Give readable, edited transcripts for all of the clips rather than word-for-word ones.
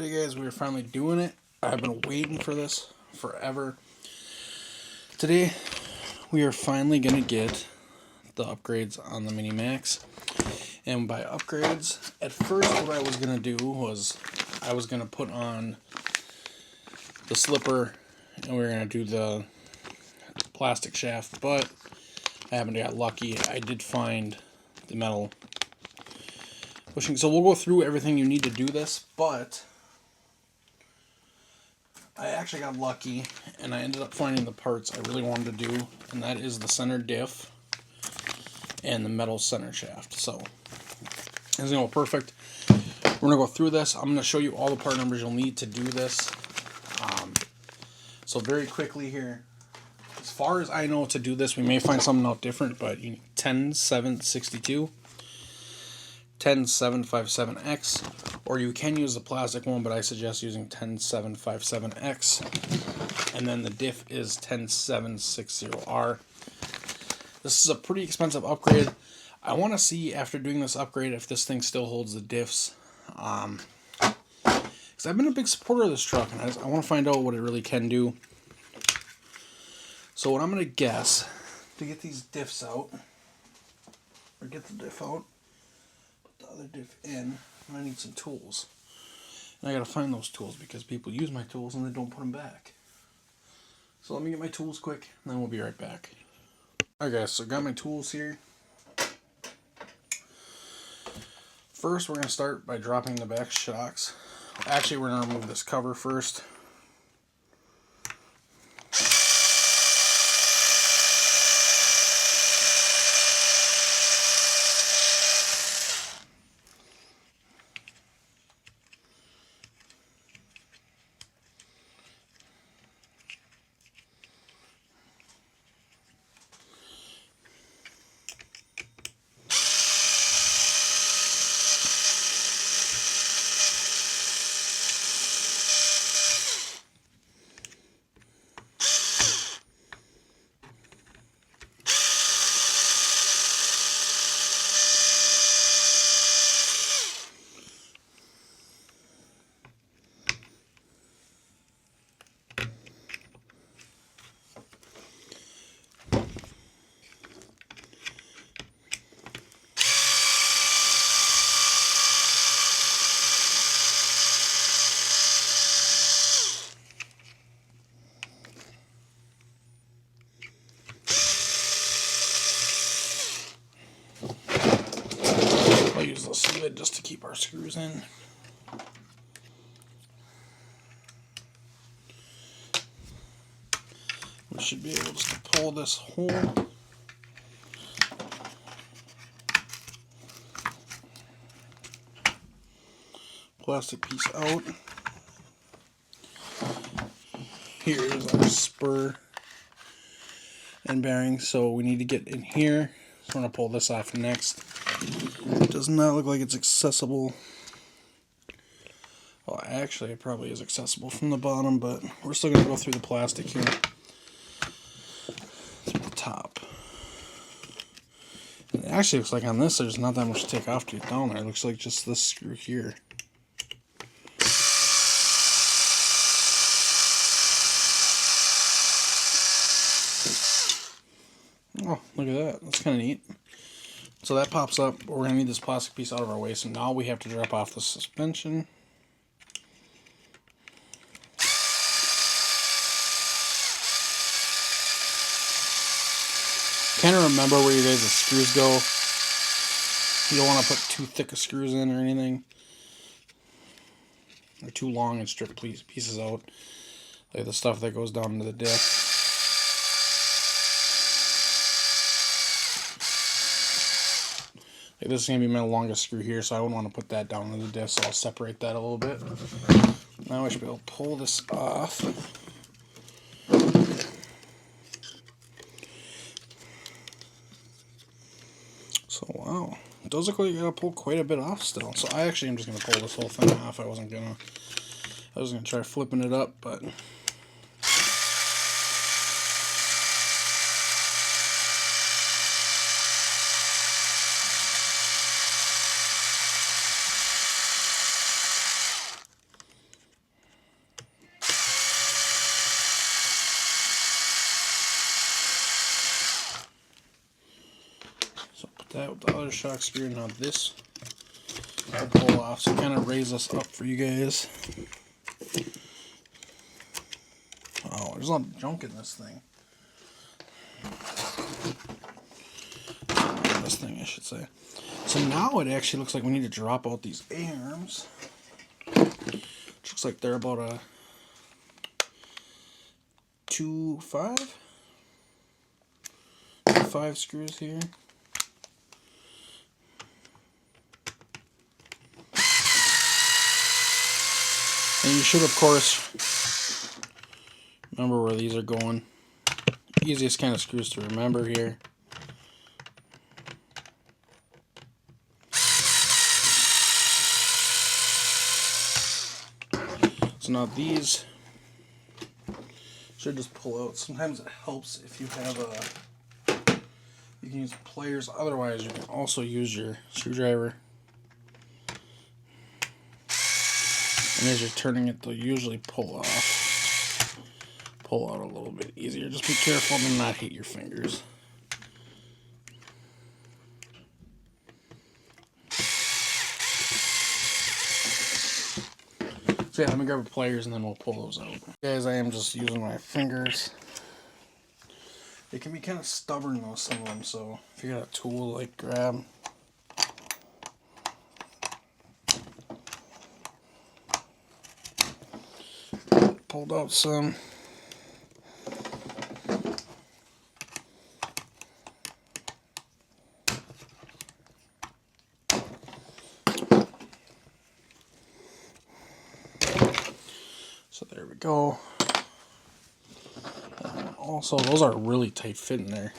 Hey guys, we are finally doing it. I've been waiting for this forever. Today, we are finally going to get the upgrades on the Mini Maxx. And by upgrades, at first what I was going to do was I was going to put on the slipper and we were going to do the plastic shaft, but I haven't got lucky. I did find the metal bushing. So we'll go through everything you need to do this, but I actually got lucky and I ended up finding the parts I really wanted to do, and that is the center diff and the metal center shaft. So it's going to go perfect. We're going to go through this. I'm going to show you all the part numbers you'll need to do this. So very quickly here, as far as I know to do this, we may find something out different, but you need 10762, 10757X, or you can use the plastic one, but I suggest using 10757X, and then the diff is 10760R. This is a pretty expensive upgrade. I want to see after doing this upgrade if this thing still holds the diffs, because I've been a big supporter of this truck, and I want to find out what it really can do. So what I'm going to guess, to get these diffs out, or get the diff out, put the other diff in, I need some tools. And I got to find those tools because people use my tools and they don't put them back. So let me get my tools quick, and then we'll be right back. Alright guys, so I got my tools here. First, we're going to start by dropping the back shocks. Actually, we're going to remove this cover first. I'll use this lid just to keep our screws in. We should be able to pull this whole plastic piece out. Here's our spur and bearing, so we need to get in here. So I'm going to pull this off next. It does not look like it's accessible. Well, actually, it probably is accessible from the bottom, but we're still going to go through the plastic here. Through the top. And it actually looks like on this, there's not that much to take off to get down there. It looks like just this screw here. Oh, look at that. That's kind of neat. So that pops up, but we're going to need this plastic piece out of our way. So now we have to drop off the suspension. Kind of remember where you guys' screws go. You don't want to put too thick of screws in or anything. Or too long and strip pieces out. Like the stuff that goes down into the diff. Like this is going to be my longest screw here, so I wouldn't want to put that down into the diff, so I'll separate that a little bit. Now I should be able to pull this off. So wow, it does look like you gotta pull quite a bit off still. So I actually am just gonna pull this whole thing off. I was gonna try flipping it up, but out the other shock screw. Now this will pull off, so kind of raise this up for you guys. Oh, there's a lot of junk in this thing. This thing, I should say. So now it actually looks like we need to drop out these A-arms. Which looks like they're about a 2.5 screws here. And you should, of course, remember where these are going. Easiest kind of screws to remember here. So now these should just pull out. Sometimes it helps if you have you can use pliers. Otherwise, you can also use your screwdriver. And as you're turning it, they'll usually pull out a little bit easier. Just be careful to not hit your fingers. So yeah, let me grab the pliers and then we'll pull those out. Guys, I am just using my fingers. They can be kind of stubborn though, some of them, so if you got a tool, like grab. Pulled out some. So there we go. Also, those are really tight fit in there.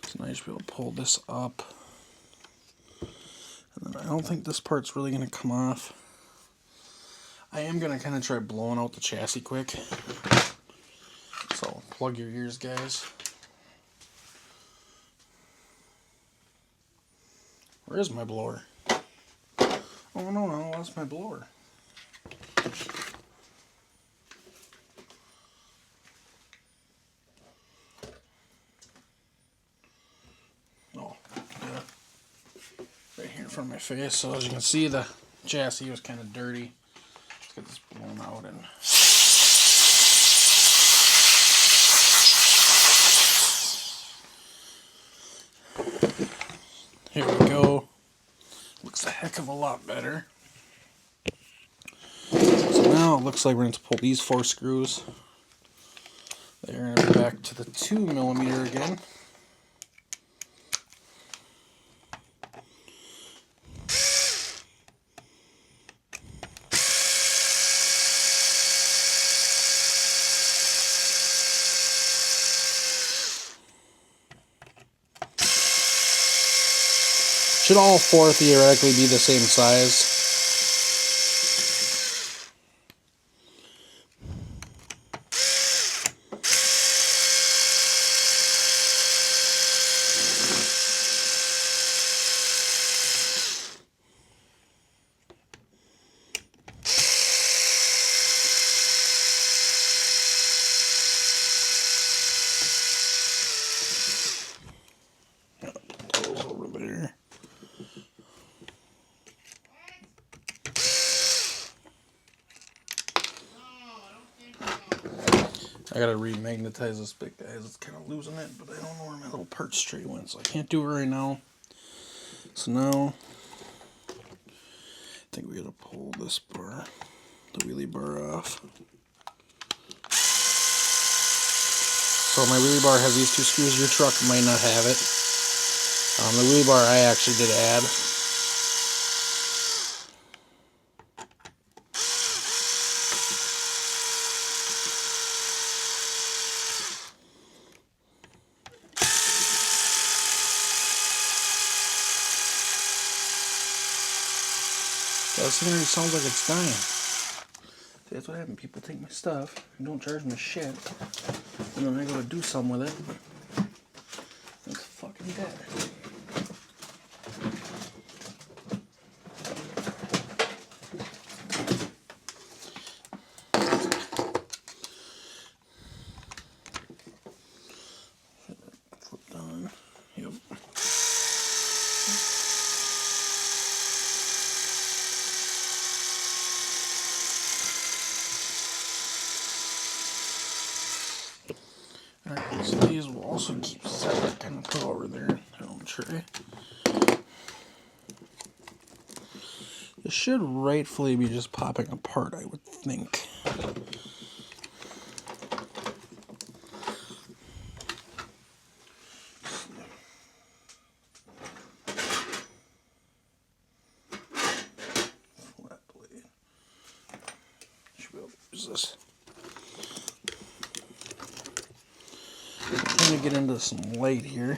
So now you should be able to pull this up. And then I don't think this part's really going to come off. I am going to kind of try blowing out the chassis quick. So plug your ears, guys. Where is my blower? Oh no, I lost my blower. Oh, yeah. Right here in front of my face. So as you can see, the chassis was kind of dirty. Let's get this blown out and here we go. Looks a heck of a lot better. So now it looks like we're going to pull these 4 screws. They're going to be back to the 2mm again. Should all 4 theoretically be the same size. Those over there. I gotta remagnetize this bit, guys. It's kind of losing it, but I don't know where my little parts tray went, so I can't do it right now. So now, I think we gotta pull this bar, the wheelie bar off. So my wheelie bar has these 2 screws. Your truck might not have it. The wheelie bar I actually did add. This thing already sounds like it's dying. See, that's what happened. People take my stuff and don't charge me shit. And then I go to do something with it. It's fucking dead. Flipped on. Yep. Alright, so these will also keep separate and put over there in their own tray. It should rightfully be just popping apart, I would think. Flat blade. Should be able to use this. I'm trying to get into some light here.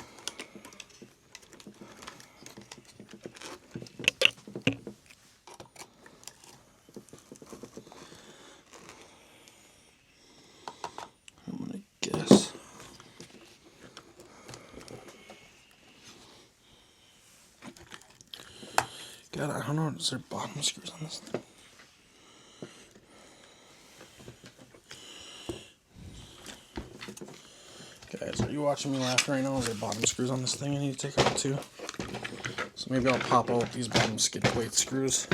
I'm gonna guess. God, I don't know. Is there bottom screws on this thing? Guys, are you watching me laugh right now? Is there bottom screws on this thing I need to take out too? So maybe I'll pop out these bottom skid plate screws.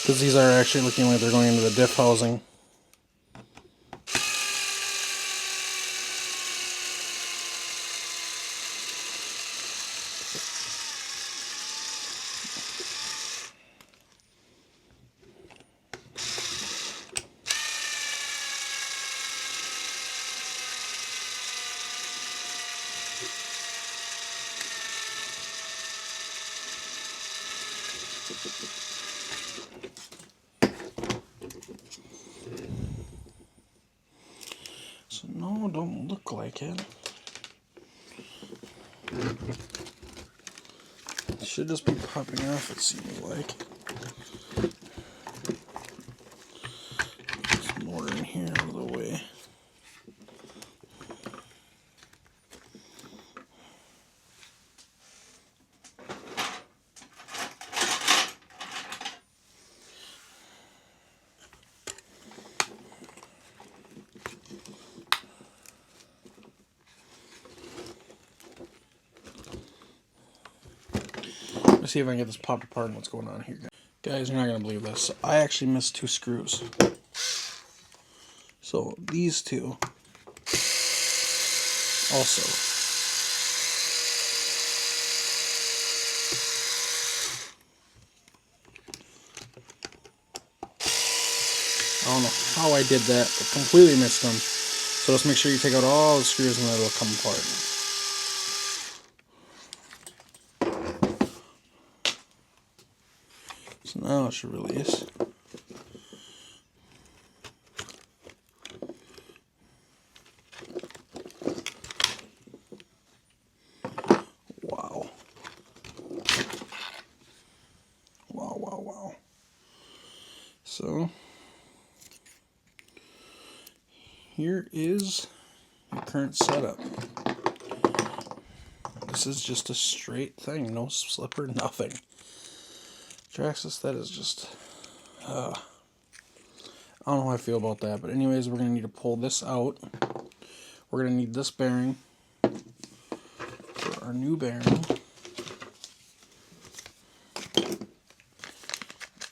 Because these are actually looking like they're going into the diff housing. So no, don't look like it. It should just be popping off, it seems like. Some more in here out of the way. Let's see if I can get this popped apart and what's going on here. Guys, you're not going to believe this. I actually missed 2 screws. So these two also. I don't know how I did that, but completely missed them. So just make sure you take out all the screws and then it'll come apart. So now it should release. Wow. Wow, wow, wow. So here is your current setup. This is just a straight thing, no slipper, nothing. Traxxas, that is just, I don't know how I feel about that, but anyways, we're going to need to pull this out. We're going to need this bearing for our new bearing,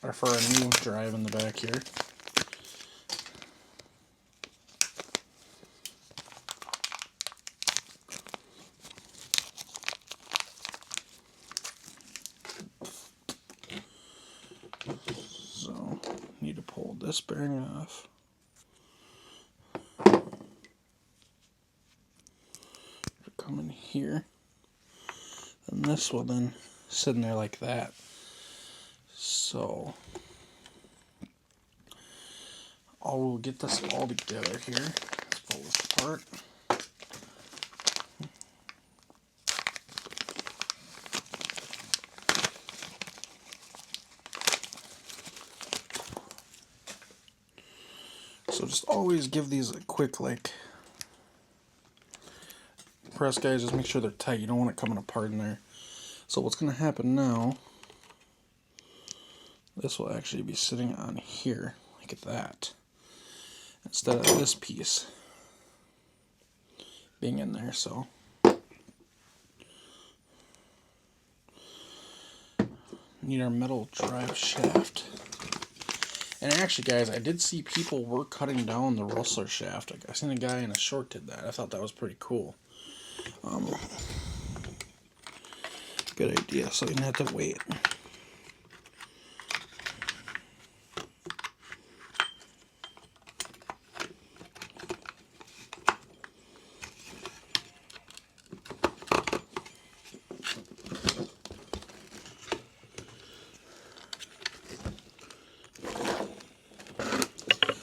or for our new drive in the back here. So, need to pull this bearing off. Come in here, and this will then sit in there like that. So I will get this all together here. Let's pull this apart. So just always give these a quick press, guys. Just make sure they're tight. You don't want it coming apart in there. So what's going to happen now, this will actually be sitting on here like that, instead of this piece being in there. So need our metal drive shaft. And actually, guys, I did see people were cutting down the rustler shaft. I seen a guy in a short did that. I thought that was pretty cool. Good idea, so you didn't have to wait.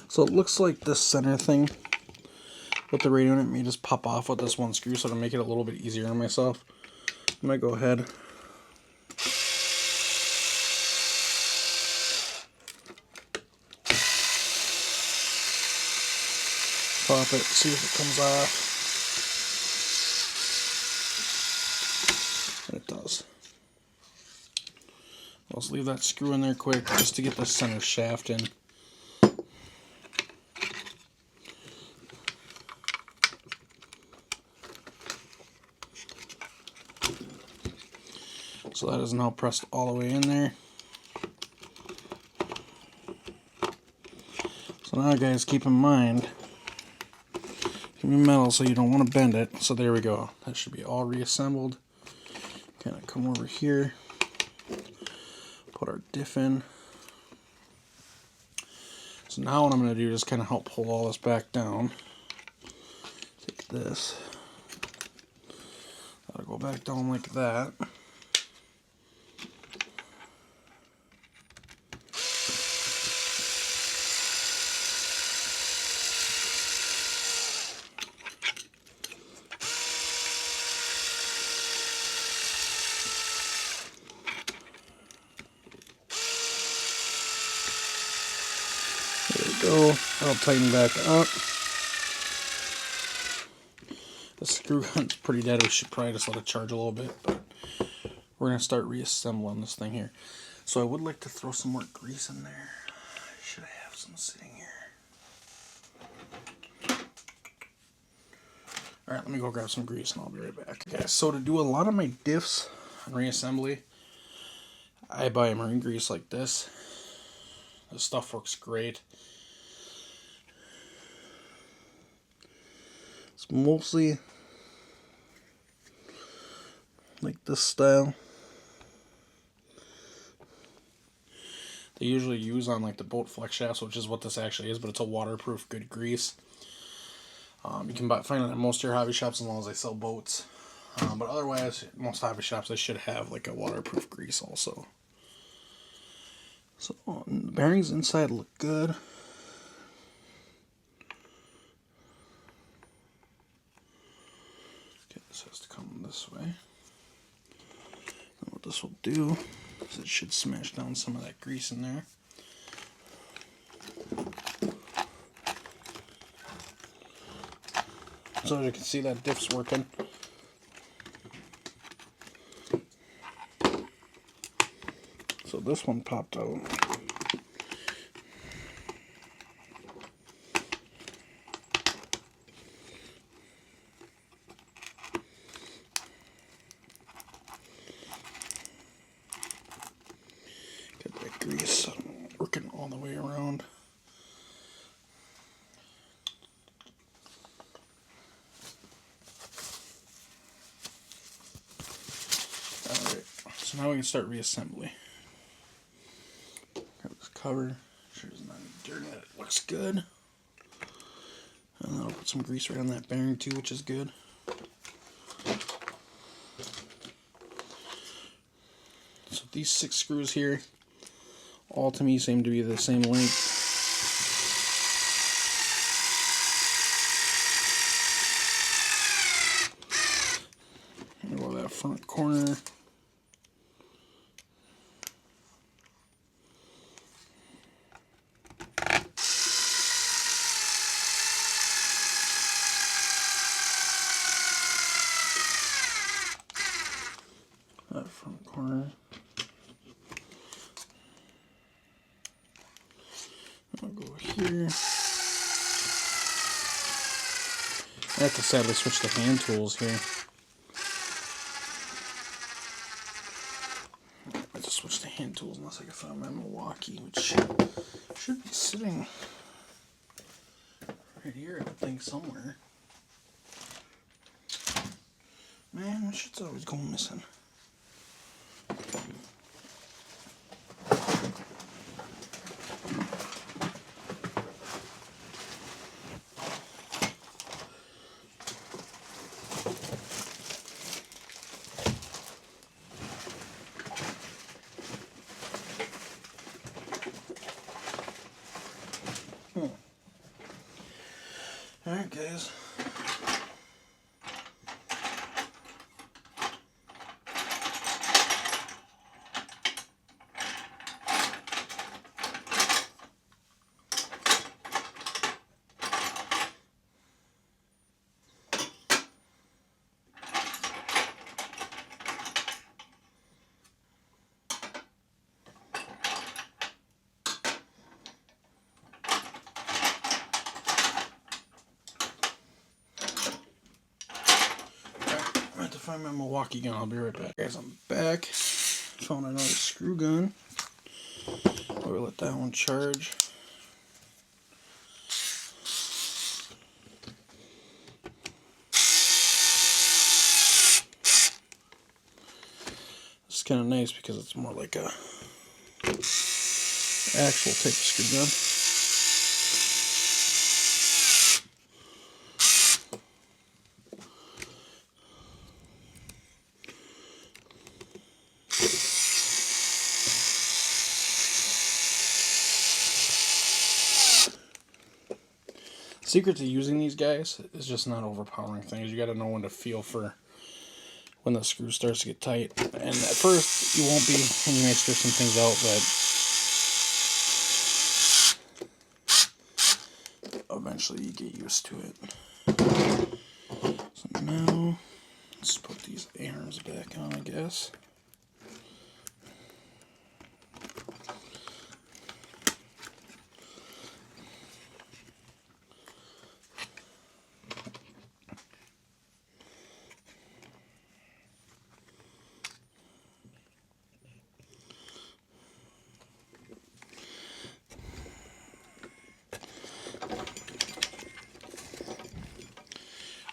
So it looks like this center thing with the radio in it may just pop off with this one screw, so to make it a little bit easier on myself, I'm going to go ahead pop it, see if it comes off. And it does. Let's leave that screw in there quick just to get the center shaft in. So that is now pressed all the way in there. So now, guys, keep in mind, keep it metal so you don't want to bend it. So there we go. That should be all reassembled. Kind of come over here, put our diff in. So now what I'm going to do is kind of help pull all this back down. Take this. That'll go back down like that. There we go. I'll tighten back up. The screw gun's pretty dead. We should probably just let it charge a little bit, but we're going to start reassembling this thing here. So I would like to throw some more grease in there. I should have some sitting here. Alright, let me go grab some grease and I'll be right back. Okay, so to do a lot of my diffs on reassembly, I buy marine grease like this. This stuff works great. It's mostly like this style. They usually use on like the boat flex shafts, which is what this actually is, but it's a waterproof good grease. You can find it at most of your hobby shops as long as they sell boats. But otherwise, most hobby shops, they should have like a waterproof grease also. So the bearings inside look good. Okay, this has to come this way. And what this will do is it should smash down some of that grease in there. So as you can see, that diff's working. So this one popped out. Get that grease working all the way around. Alright, so now we can start reassembly. Grab this cover, make sure there's not any dirt in it. It looks good. And then I'll put some grease right on that bearing too, which is good. So these 6 screws here, all to me seem to be the same length. And go that front corner. That front corner. I'll go here. I have to sadly switch to hand tools here. I just switched to hand Unless I can find my Milwaukee, which should be sitting right here, I would think, somewhere. Man, my shit's always going missing. Alright, guys. Find my Milwaukee gun. I'll be right back. Guys, I'm back. Found another screw gun. We'll let that one charge. It's kind of nice because it's more like a actual type of screw gun. Secret to using these guys is just not overpowering things. You got to know when to feel for when the screw starts to get tight. And at first you won't be, and you may stir some things out, but eventually you get used to it. So now let's put these arms back on, I guess.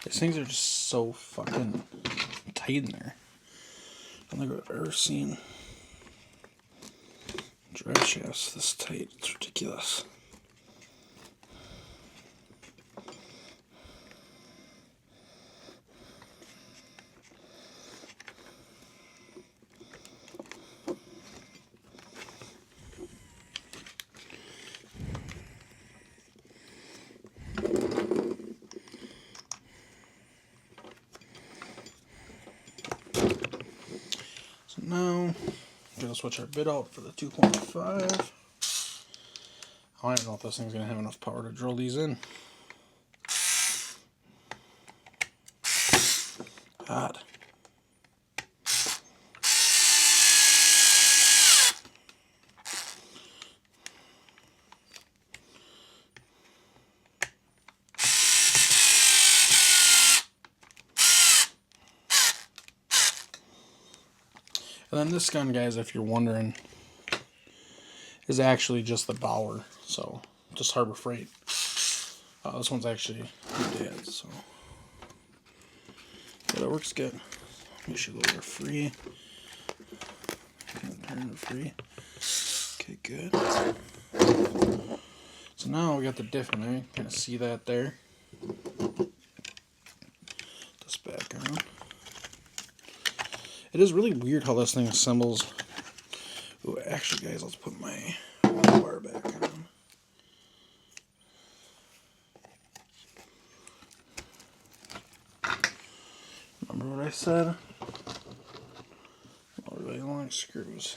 These things are just so fucking tight in there. I don't think I've ever seen drive shafts this tight. It's ridiculous. Now, we're going to switch our bit out for the 2.5. I don't know if this thing's going to have enough power to drill these in. God. And then this gun, guys, if you're wondering, is actually just the Bauer, so just Harbor Freight. This one's actually my dad's, so yeah, that works good. Make sure those are free. Turn free. Okay, good. So now we got the diff in there. Kind of see that there. This back on. It is really weird how this thing assembles. Ooh, actually, guys, let's put my bar back on. Remember what I said? Oh, really long screws.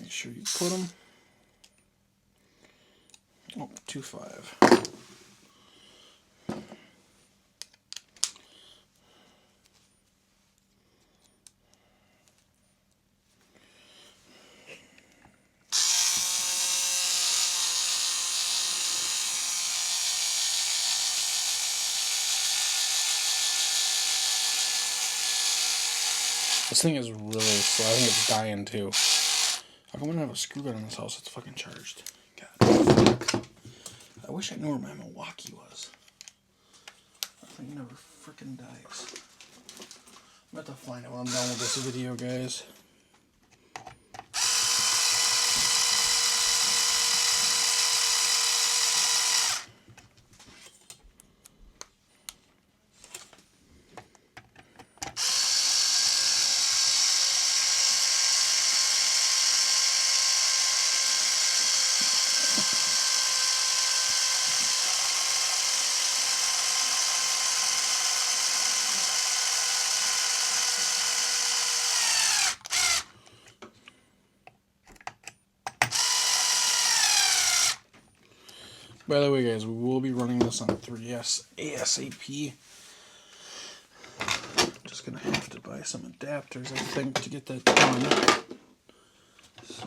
Make sure you put them. Oh, 2.5. This thing is really slow. I think it's dying too. How come I don't have a screw gun in this house that's fucking charged? God. I wish I knew where my Milwaukee was. That thing never freaking dies. I'm about to find out when I'm done with this video, guys. By the way, guys, we will be running this on 3S ASAP. Just gonna have to buy some adapters, I think, to get that done. So.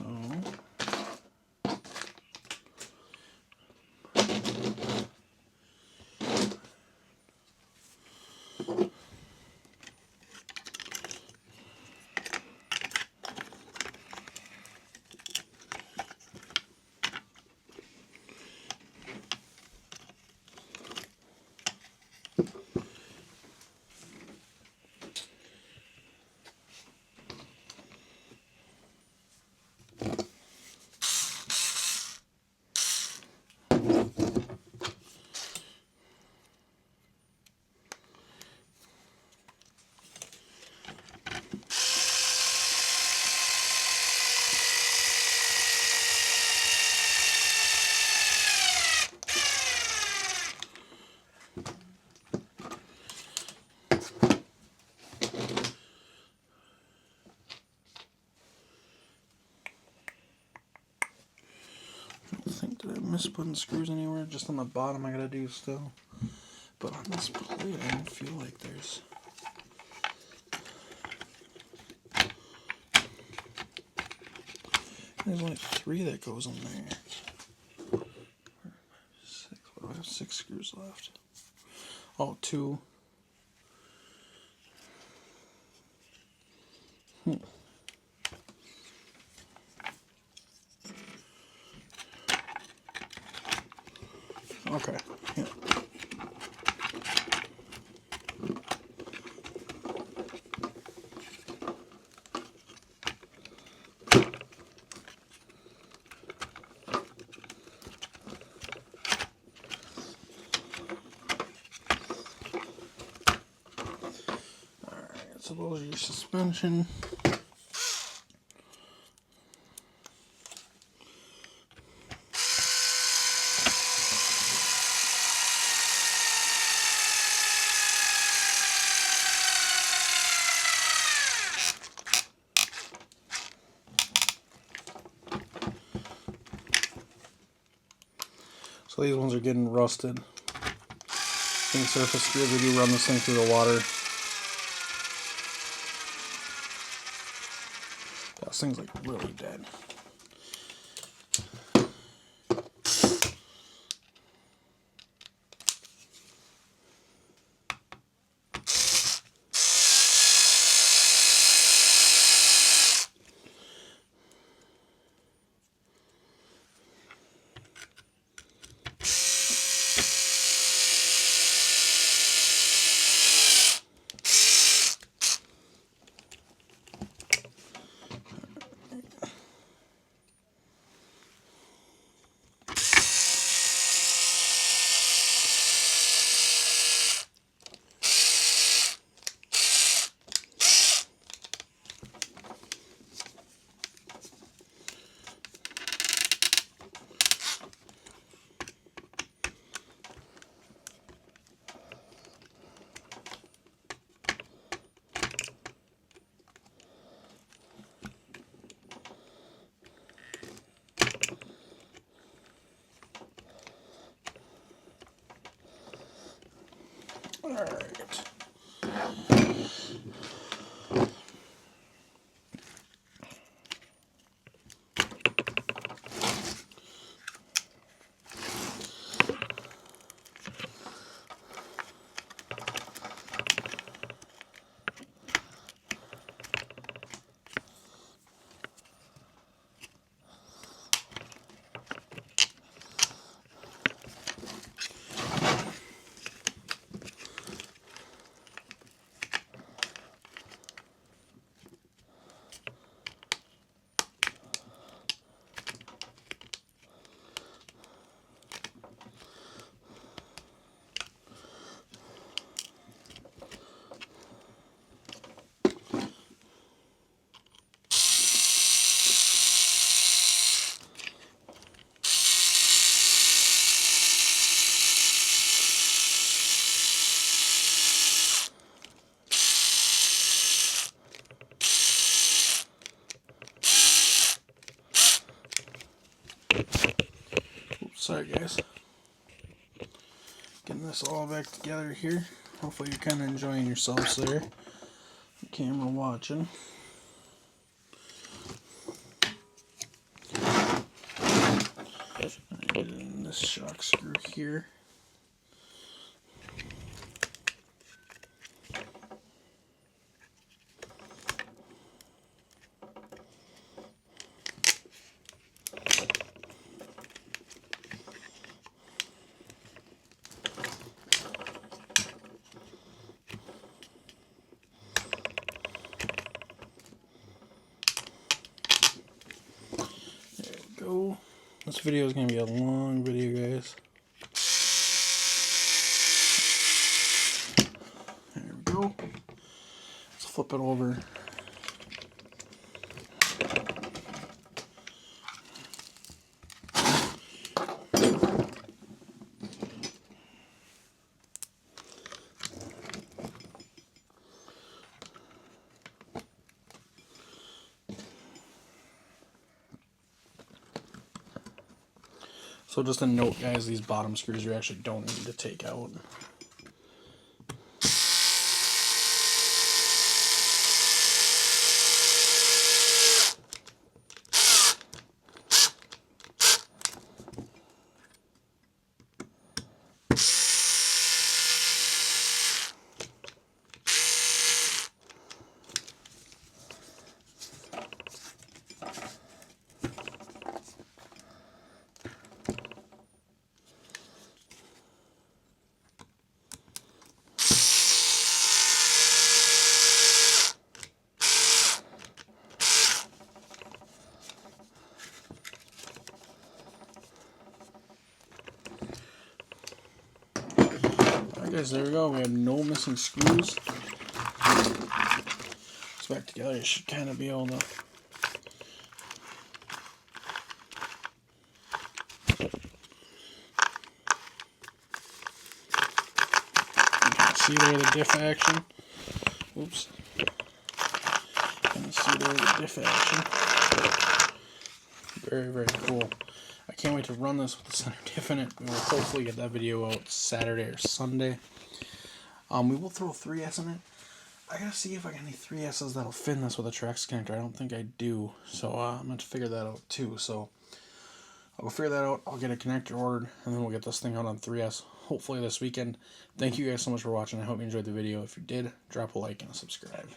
Did I miss putting screws anywhere? Just on the bottom I gotta do still. But on this plate I don't feel like there's only 3 that goes in there. 6. What do I have 6 screws left? Oh, 2. Okay. Yeah. Alright, so those are your suspension. So these ones are getting rusted. Thing surface screws, we do run this thing through the water. This thing's like really dead. Alright. guys. Getting this all back together here. Hopefully you're kind of enjoying yourselves there. The camera watching. Get in this shock screw here. Go. This video is going to be a long video, guys. There we go. Let's flip it over. So just a note, guys, these bottom screws you actually don't need to take out. Alright guys, there we go. We have no missing screws. It's back together. You should kind of be able to see there the diff action. Oops. You can see there the diff action. Very, very cool. I can't wait to run this with the center diff in it. We will hopefully get that video out Saturday or Sunday. We will throw 3S in it. I gotta see if I got any 3S's that'll fit in this with a Traxxas connector. I don't think I do. So I'm going to have to figure that out too. So I'll go figure that out. I'll get a connector ordered and then we'll get this thing out on 3S hopefully this weekend. Thank you guys so much for watching. I hope you enjoyed the video. If you did, drop a like and a subscribe.